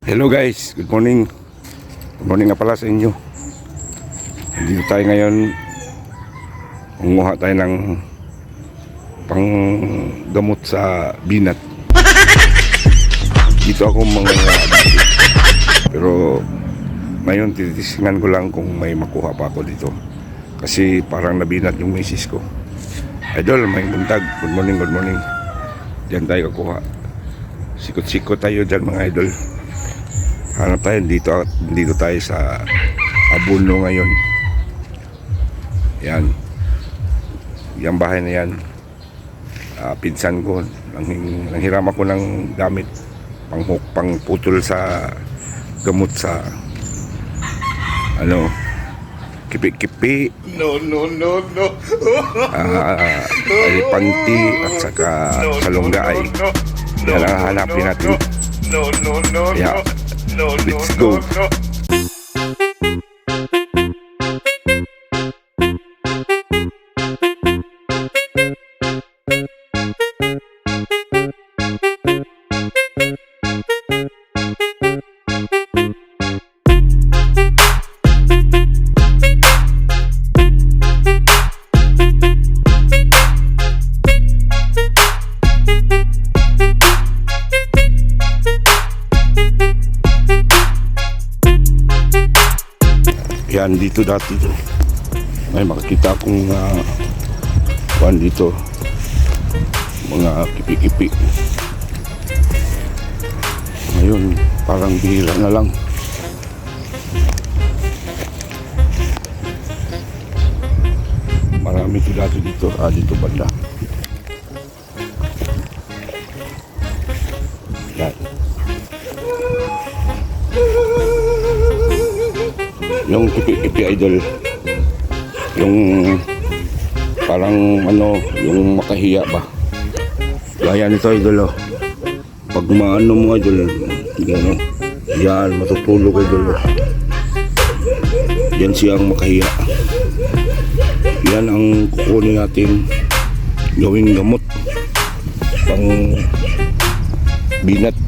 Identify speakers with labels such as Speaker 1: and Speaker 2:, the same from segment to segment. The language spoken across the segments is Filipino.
Speaker 1: Hello guys, good morning. Good morning nga pala sa inyo. Dito tayo ngayon. Manguha tayo ng panggamot sa binat. Dito ako manguha dati. Pero ngayon titisingan ko lang kung may makuha pa ako dito. Kasi parang nabinat yung misis ko. Idol, may buntag. Good morning, good morning. Diyan tayo kukuha. Sikot-sikot tayo dyan mga idol. Hanap tayo dito tayo sa Abuno ngayon. Yan. Yung bahay na yan. Pinsan ko. Nanghiram ako ng gamit. Pangputol sa gamot sa kipi-kipi.
Speaker 2: No.
Speaker 1: Alipanti at saka salunggay. Yan ang hanapin natin.
Speaker 2: No.
Speaker 1: Yeah. Let's go. Yan dito dati may makikita akong kuwan dito, mga kipi-kipi. Ngayon parang bihira na lang. Marami ito dati dito, dito banda. Yan. Yung kipi-kipi idol, yung parang yung makahiya ba, gaya nito idol. Pag maano mo idol, yan matutulog idol. Yan siyang makahiya. Yan ang kukunin natin gawing gamot pang binat.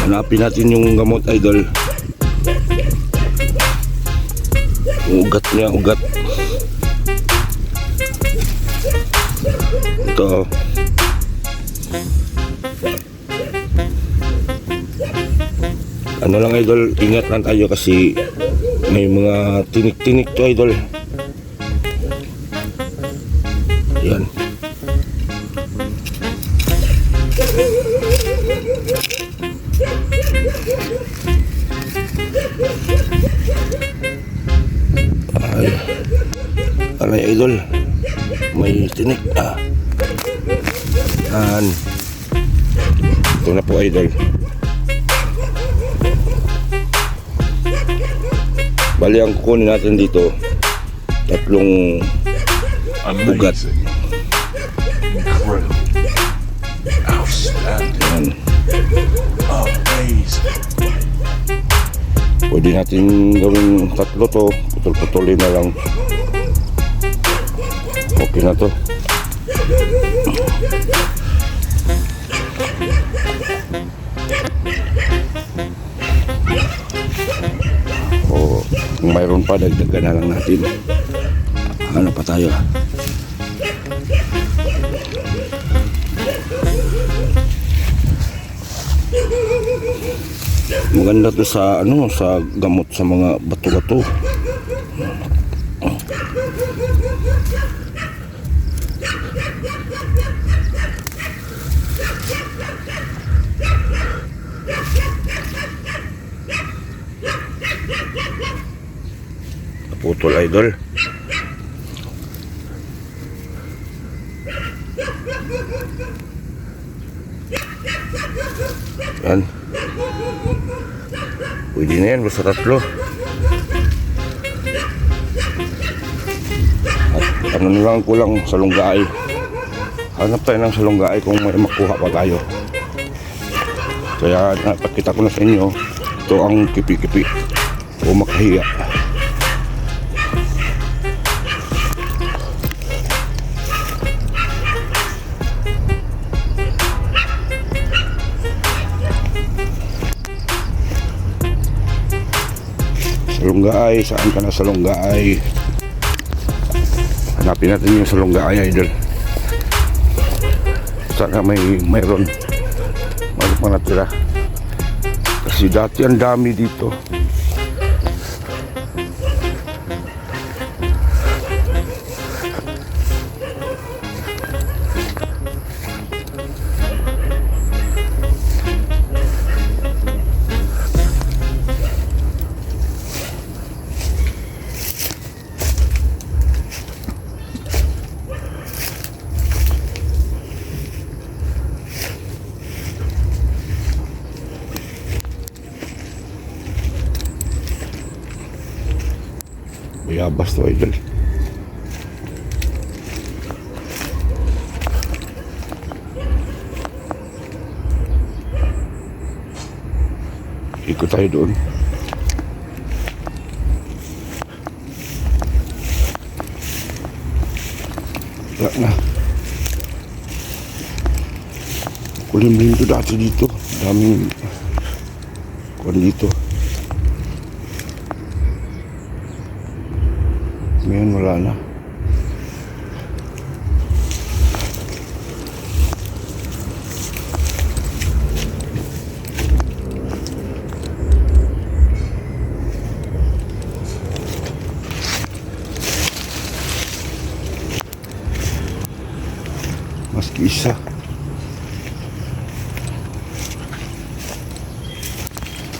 Speaker 1: Hanapin natin yung gamot idol. Ugat niya, ugat. Ito. Ano lang idol, ingat lang tayo kasi may mga tinik-tinik to idol. Yan. Aray idol, may tinik. Yan. Ito na po idol. Bali ang kukunin natin dito, tatlong ugat. Yan. Pwede natin gawin tatlo to, putol-putulin na lang. Okay na to. Kung mayroon pa, dagdagan na lang natin. Ano pa tayo? Maganda to sa sa gamot sa mga bato-bato. Putol idol. Yan. Pwede na yan, basta tatlo. At ano lang kulang, salunggay. Hanap tayo ng salunggay kung may makuha pa tayo. Kaya napakita ko na sa inyo, ito ang kipi-kipi o makahiya. Salunggaay, saan ka na Salunggaay? Hanapin natin yung Salunggaay, idol. Sana mayroon pa natira. Kasi dati ang dami dito. Bayabas to, idol. Ikot tayo doon. Wala na. Kulimlim to dati dito. Daming kuwan dito. Ngayon wala na. Maski isa.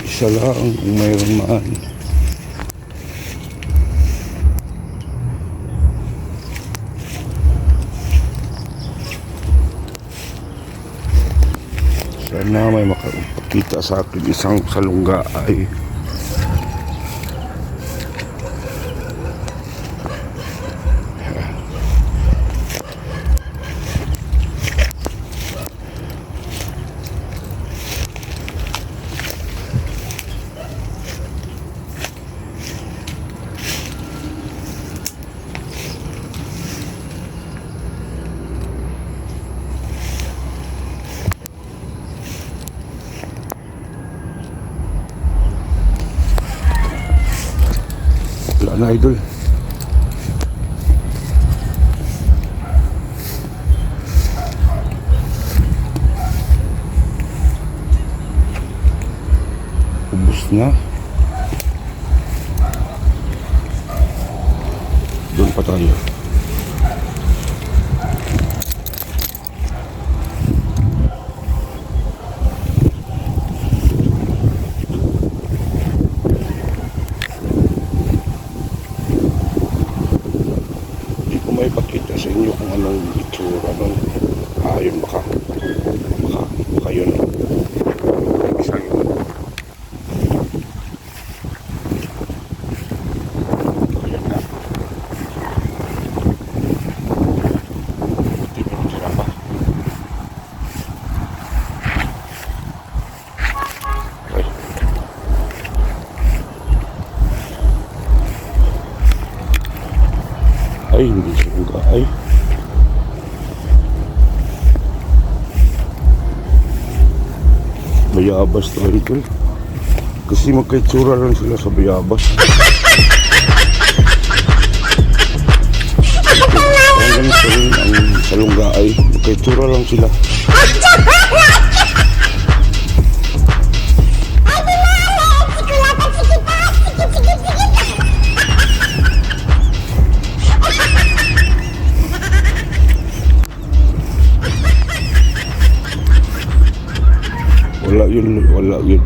Speaker 1: Isa lang kung mayroon man. Sana may makapakita sa akin isang Salunggaay. Wala na, idol. Ubus na. Doon pa tayo. May pakita sa inyo kung anong itsura nun. Yun baka yun. Isang yun. Ayan na. Buti pa tira pa. Okay. Ay, hindi Salunggaay. Bayabas to, idol. Kasi magkaitsura lang sila sa Bayabas. Ang ganito rin ang Salunggaay. Magkaitsura lang sila. Wala yun.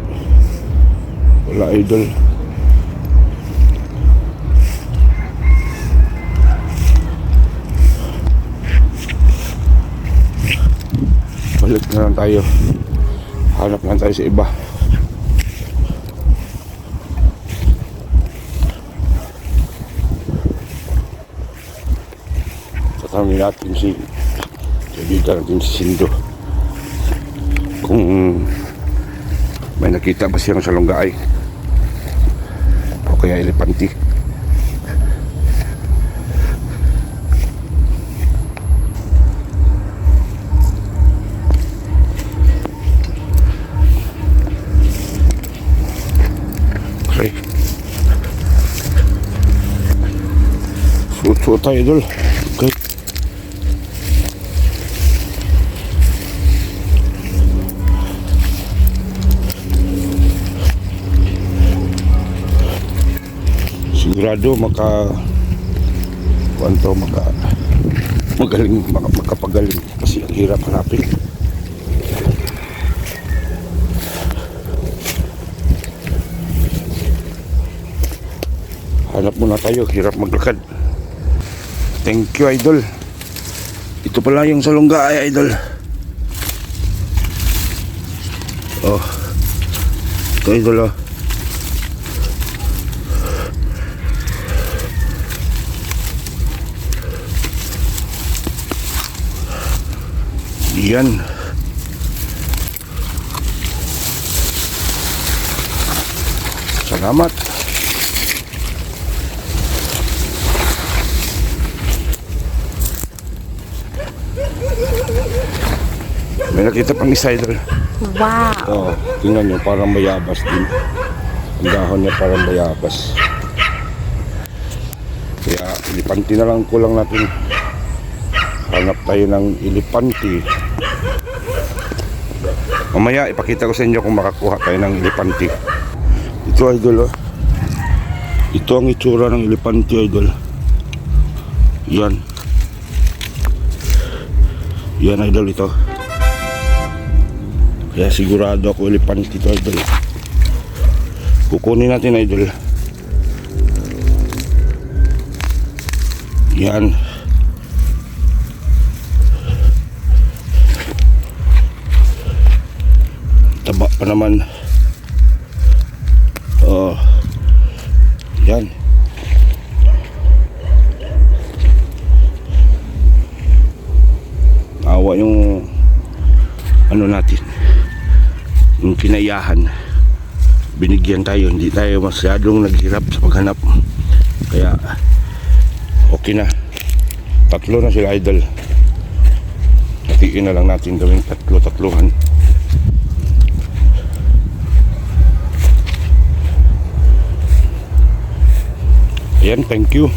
Speaker 1: Wala, idol. Balik na lang tayo. Hanap lang tayo sa iba. Tatanungin natin si kaibigan natin si Sindo kung may nakita ba siyang Salunggaay o kaya elepante. Okay. So tayo idol. Okay. Sigurado makapagaling kasi ang hirap hanapin. Hanap muna tayo, hirap maglakad. Thank you idol. Ito pala yung salungga ay idol. Oh, ito idol oh. Yan. Salamat. May nakita pang isa idol.
Speaker 2: Wow.
Speaker 1: Oh, tingnan nyo, parang bayabas din. Ang dahon niya parang bayabas. Kaya ilipanti na lang kulang natin. Hanap tayo ng ilipanti. Mamaya ipakita ko sa inyo kung makakuha tayo ng ilipanti. Ito idol oh. Ito ang itsura ng ilipanti idol. Yan. Yan idol ito. Kaya sigurado ako ilipanti ito idol. Kukunin natin idol. Yan. Taba pa naman. Oh. Yan. Awa yung ano natin. Yung kinaiyahan. Binigyan tayo, hindi tayo masyadong naghirap sa paghanap. Kaya okay na. Tatlo na sila idol. Hatiin na lang natin gawing tatluhan. Ayan, thank you.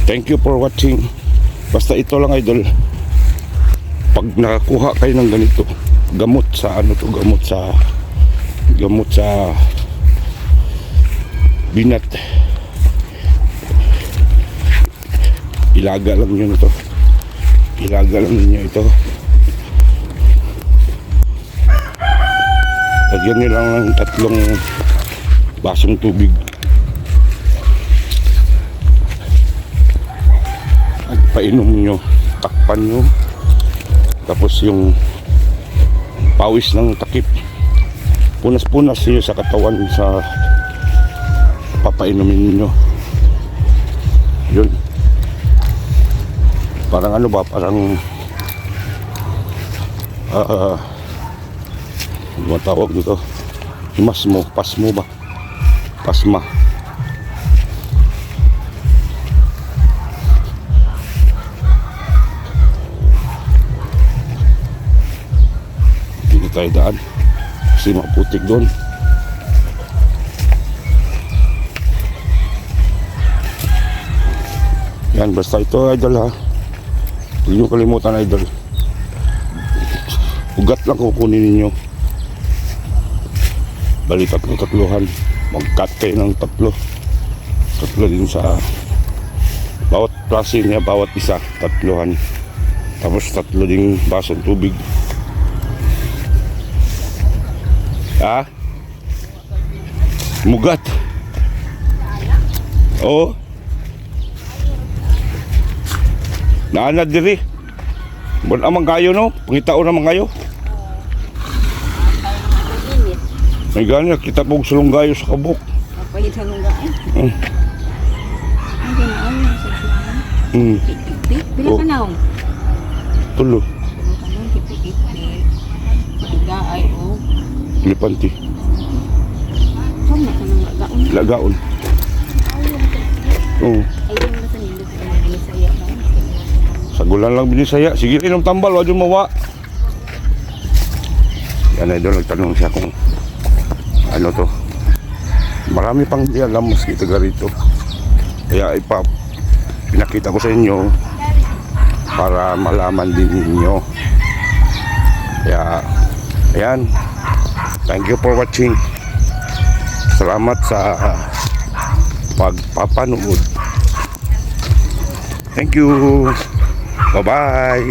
Speaker 1: Thank you for watching. Basta ito lang idol. Pag nakakuha kayo ng ganito, gamot sa binat. Ilaga lang nyo ito. Ilaga lang ninyo ito. Lagyan nyo lang ng 3 basong tubig. At painom nyo, takpan nyo. Tapos yung pawis ng takip, punas-punas nyo sa katawan sa papainumin ninyo. Yun. Parang ano ba, parang ano ba tawag dito? Pasmo ba? Pasma. Hindi tayo daan kasi maputik doon. Yan, basta ito idol ha. Huwag nyo kalimutan idol. Ugat lang kukunin ninyo. Bali tatluhan. Mag-cut kayo ng tatlo din sa bawat klase niya, bawat isa tatluhan. Tapos 3 ding basong tubig. Ha? Mugat. Oo. Naanad diri. Bon amang kayo no? Pangitao naman kayo. May gani kita pog sulunggayo sa kabuk.
Speaker 2: Palit salunggayo. Bila ka naong?
Speaker 1: Tulo.
Speaker 2: Kanong kipi-kipi. Tiga ay o.
Speaker 1: Lipanti.
Speaker 2: Saan na ka nang lagaon?
Speaker 1: Lagaon. Oo.
Speaker 2: Ayun na sa nindot sa mga binisaya na.
Speaker 1: Sagulan lang binisaya. Sige rin ang tambal. Wala yung mawa. Yan ay doon nagtanong siya kung ano to. Marami pang di alam maski taga rito. Kaya pinakita ko sa inyo para malaman din ninyo. Kaya, ayan. Thank you for watching. Salamat sa pagpapanood. Thank you. Bye-bye.